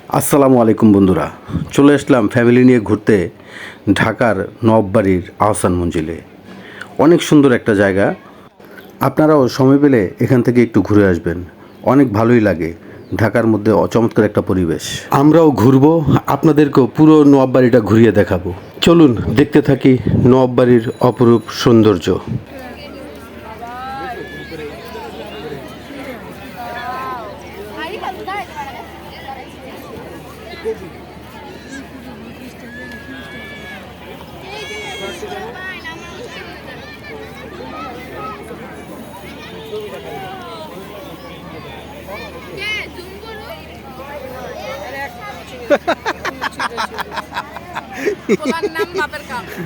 আসসালামু আলাইকুম বন্ধুরা, চলে আসলাম ফ্যামিলি নিয়ে ঘুরতে ঢাকার নবাববাড়ির আহসান মঞ্জিলে। অনেক সুন্দর একটা জায়গা, আপনারাও সময় পেলে এখান থেকে একটু ঘুরে আসবেন, অনেক ভালোই লাগে। ঢাকার মধ্যে চমৎকার একটা পরিবেশ। আমরাও ঘুরবো, আপনাদেরকেও পুরো নবাববাড়িটা ঘুরিয়ে দেখাবো। চলুন দেখতে থাকি নবাববাড়ির অপরূপ সৌন্দর্য।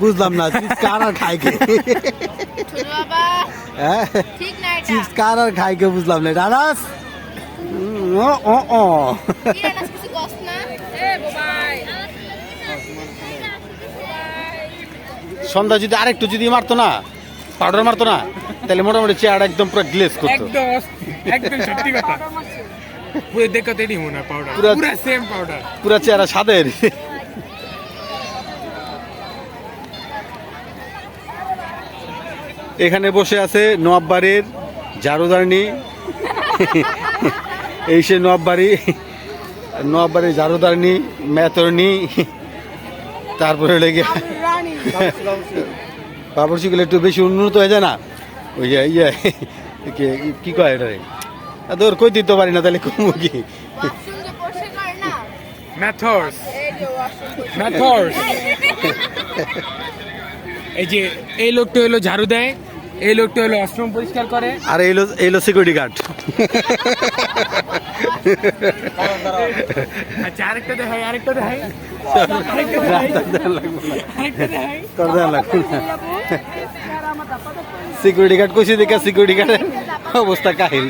বুঝলাম না চিপস কার আর খাই কে, চিপস কার আর খাই কে বুঝলাম না। রানাস সন্ধ্যা যদি আরেকটু যদি মারতো না, পাউডার মারতো না, তাহলে মোটামুটি চেয়ারটা একদম পুরো গ্লেজ করতো। একদম সত্যি কথা, পুরো দেখতে নি মনে পাউডার, পুরো সেম পাউডার, পুরো চেহারা সাদের। এখানে বসে আছে নবাববাড়ির ঝাড়ুদারনি। এই সে নবাববাড়ির ঝাড়ুদারনি, মেতরনি, তারপরে লেগে বাবরচিগুলো একটু বেশি উন্নত হয়ে যায় না, ওই যে ইয়ে কি কয় এটা রে, তোর কই দিতে পারি না, তাহলে কমু কি ম্যাথর্স ম্যাথর্স। এই যে এই লোকটা হলো ঝাড়ু দেয়, এই লোকটা হলো ওয়াশরুম পরিষ্কার করে, আর এইলো সিকিউরিটি গার্ড। আচ্ছা আরেকটা দেখাই, সিকিউরিটি গার্ড কইছি দেখা সিকিউরিটি গার্ডের অবস্থা কাহিল।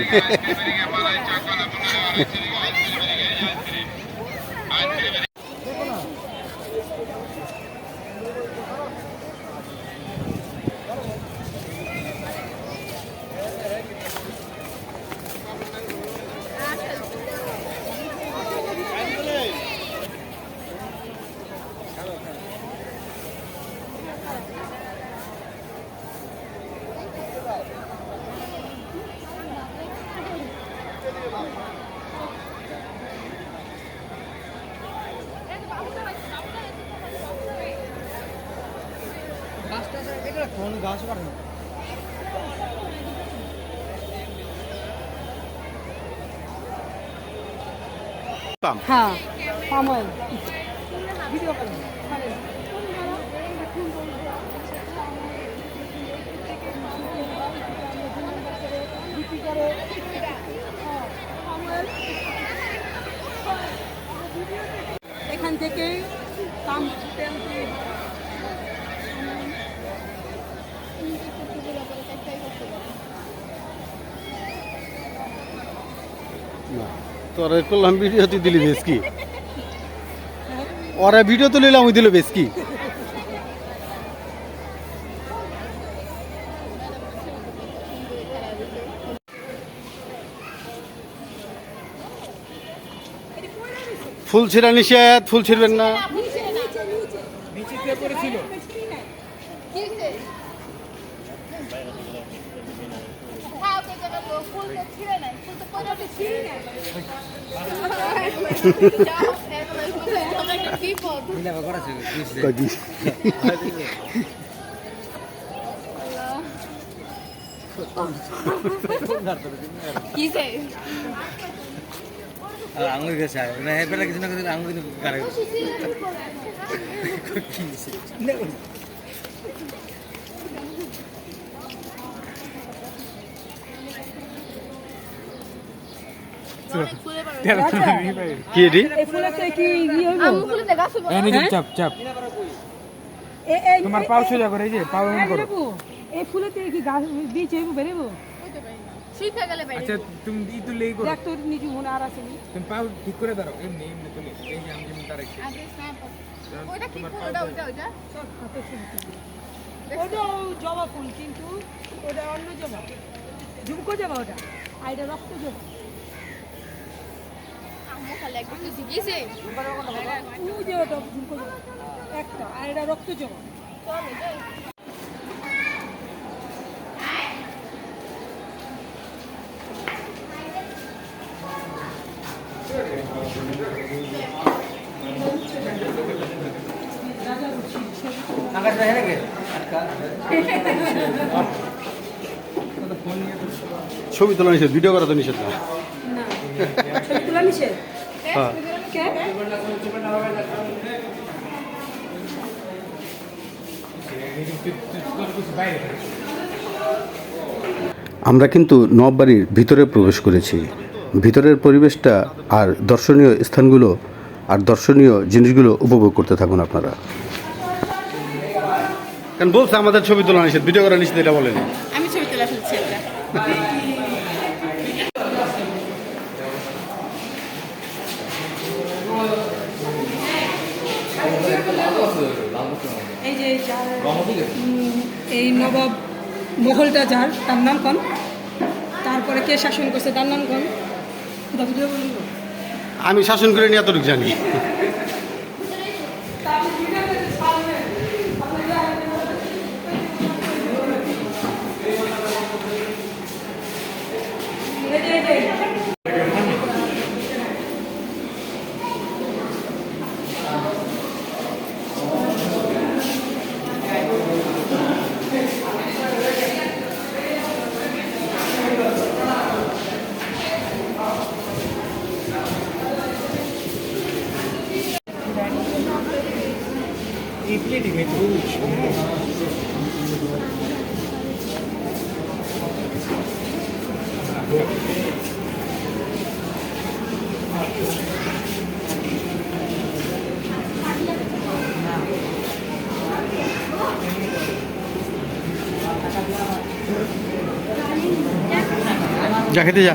হ্যাঁ পামল ভিডিও করেন এখান থেকে কাম তোরা করলাম ভিডিও, তুই দিলি বেশ কি, ওরা ভিডিও তো নিলাম, ওই দিল বেশ কি। ফুল ছিঁড়া নিষেধ, ফুল ছিঁড়বেন না। নিচে কে করেছিল? আঙুল গেছে না হেপেলা কিছু না কিছু আঙুল কিন্তু গাড়ি কি এটি? এই ফুলেতে কি ইয়ে হইব চাপ চাপ, তোমার পাও সোজা করে, এই যে পাও এমন করো। এই ফুলেতে কি গাছ বীজ হইব বেরেবো? আচ্ছা তুমি ই তুললেই করো, দেখ তোর নিজে মনে আর আছে নি তুমি পাও ঠিক করে দাও, এমনি এমনি তুলে, এই যে আমি যেমন তার একটু ওটা জবা ফুল, কিন্তু ওটা অন্য জবা, ঝুমকো জবা ওটা, আর এটা রক্ত জবা। খালি একবার তো জিগিয়েছে ওই যে ওটা একটা আর এটা রক্ত জমা। চলো যাই আকাশ ভাই নাকি ছবি তোলা নিষেধ, ভিডিও করা তো নিষেধ না। না ছবি তোলা নিষেধ। হ্যাঁ। কে? আমরা কিন্তু নবাববাড়ির ভিতরে প্রবেশ করেছি। ভিতরের পরিবেশটা আর দর্শনীয় স্থানগুলো আর দর্শনীয় জিনিসগুলো উপভোগ করতে থাকুন আপনারা। কারণ বলছে আমাদের ছবি তোলা নিষেধ, ভিডিও করা নিষেধ, এটা বলেনি। আমি ছবি তোলা ফেলছি এটা এই যে যার এই নবাব মহলটা যার, তার নাম কোন? তারপরে কে শাসন করছে তার নাম কোন? ভিডিও বলুন। আমি শাসন করে নিয়ে এতটুকু জানি। যা খেতে যা।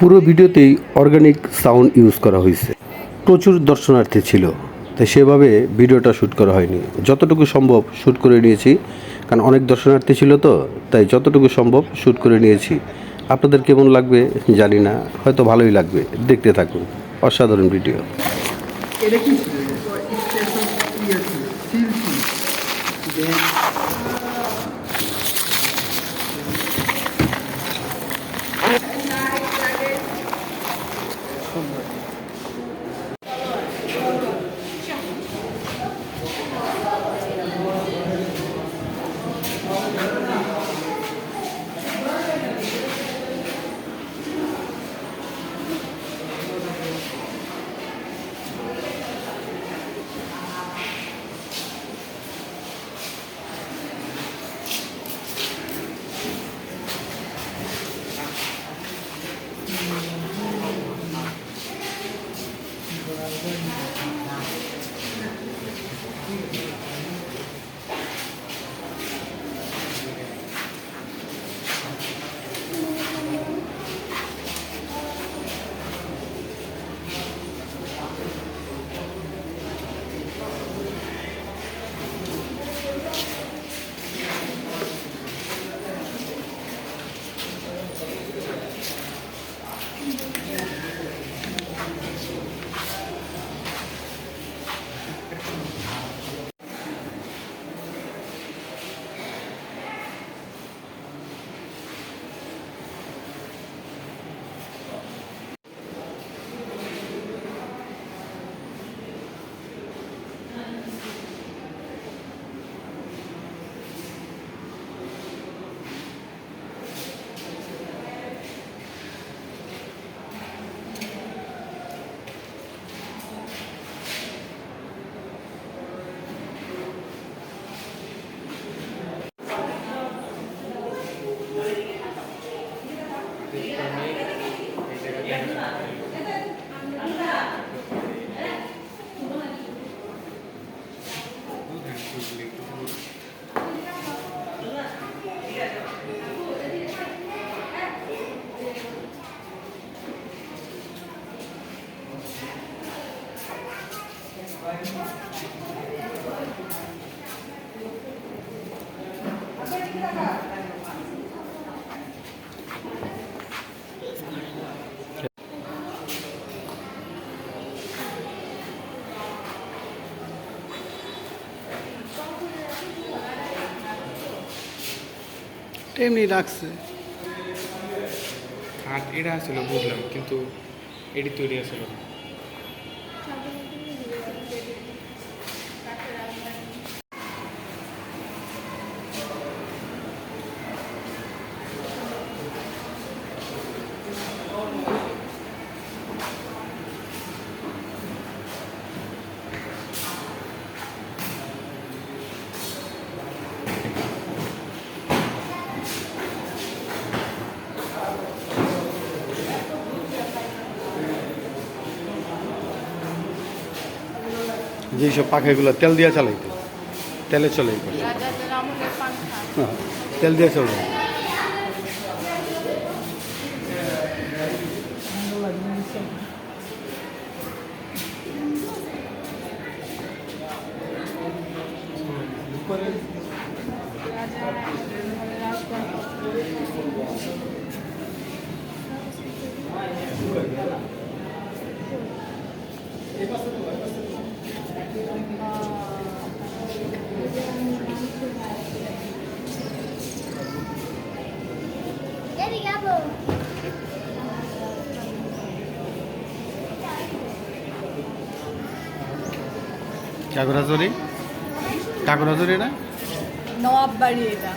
পুরো ভিডিওতেই অর্গানিক সাউন্ড ইউজ করা হয়েছে। প্রচুর দর্শনার্থী ছিল, তাই সেভাবে ভিডিওটা শ্যুট করা হয়নি। যতটুকু সম্ভব শ্যুট করে নিয়েছি, কারণ অনেক দর্শনার্থী ছিল তো, তাই যতটুকু সম্ভব শ্যুট করে নিয়েছি। আপনাদের কেমন লাগবে জানি না, হয়তো ভালোই লাগবে। দেখতে থাকুন, অসাধারণ ভিডিও। এটা কি ছিল? স্টেশন ইয়ে ছিল, সিল ছিল। এমনি রাখছে। খাট এটা আসলে বুঝলাম, কিন্তু এটি তৈরি আসলে না। যেসব পাখাগুলো তেল দিয়ে চালাইতে, তেলে চলে এই পাশে। রাজাদের আমলের পাংখা। হ্যাঁ, তেল দিয়ে চলবে। কাগড়াঝড়ি, কাগড়াঝড়ি না? নবাব বাড়ি এটা,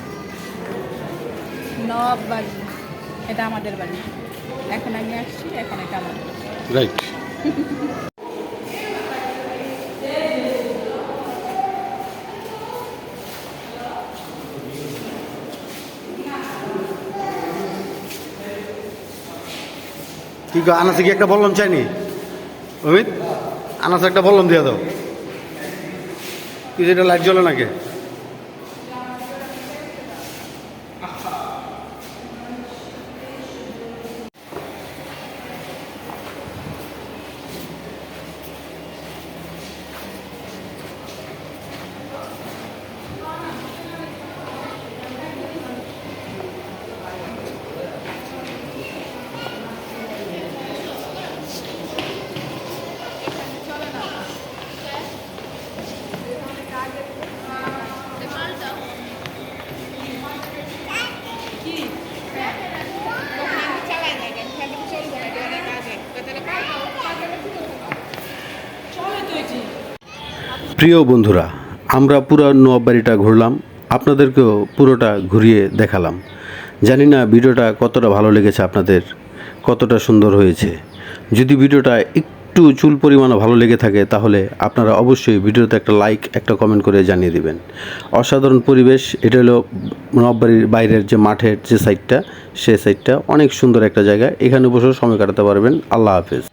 নবাব বাড়ি। এটা আমাদের বাড়ি। এখন আমি আসছি, এখন এটা আমাদের। রাইট। কি গো, আনাসে কি একটা বললাম চাইনি? অমিত, আনাসে একটা বললাম দিয়ে দাও। কি যেটা লাইট জ্বলে নাকি? প্রিয় বন্ধুরা, আমরা পুরো নবাববাড়িটা ঘুরলাম, আপনাদেরকেও পুরোটা ঘুরিয়ে দেখালাম। জানি না ভিডিওটা কতটা ভালো লেগেছে আপনাদের, কতটা সুন্দর হয়েছে। যদি ভিডিওটা একটু চুল পরিমাণও ভালো লেগে থাকে তাহলে আপনারা অবশ্যই ভিডিওতে একটা লাইক, একটা কমেন্ট করে জানিয়ে দিবেন। অসাধারণ পরিবেশ। এটা হলো নবাববাড়ির বাইরের যে মাঠের যে সাইডটা, সে সাইডটা অনেক সুন্দর একটা জায়গা। এখানে বসেও সময় কাটাতে পারবেন। আল্লাহ হাফেজ।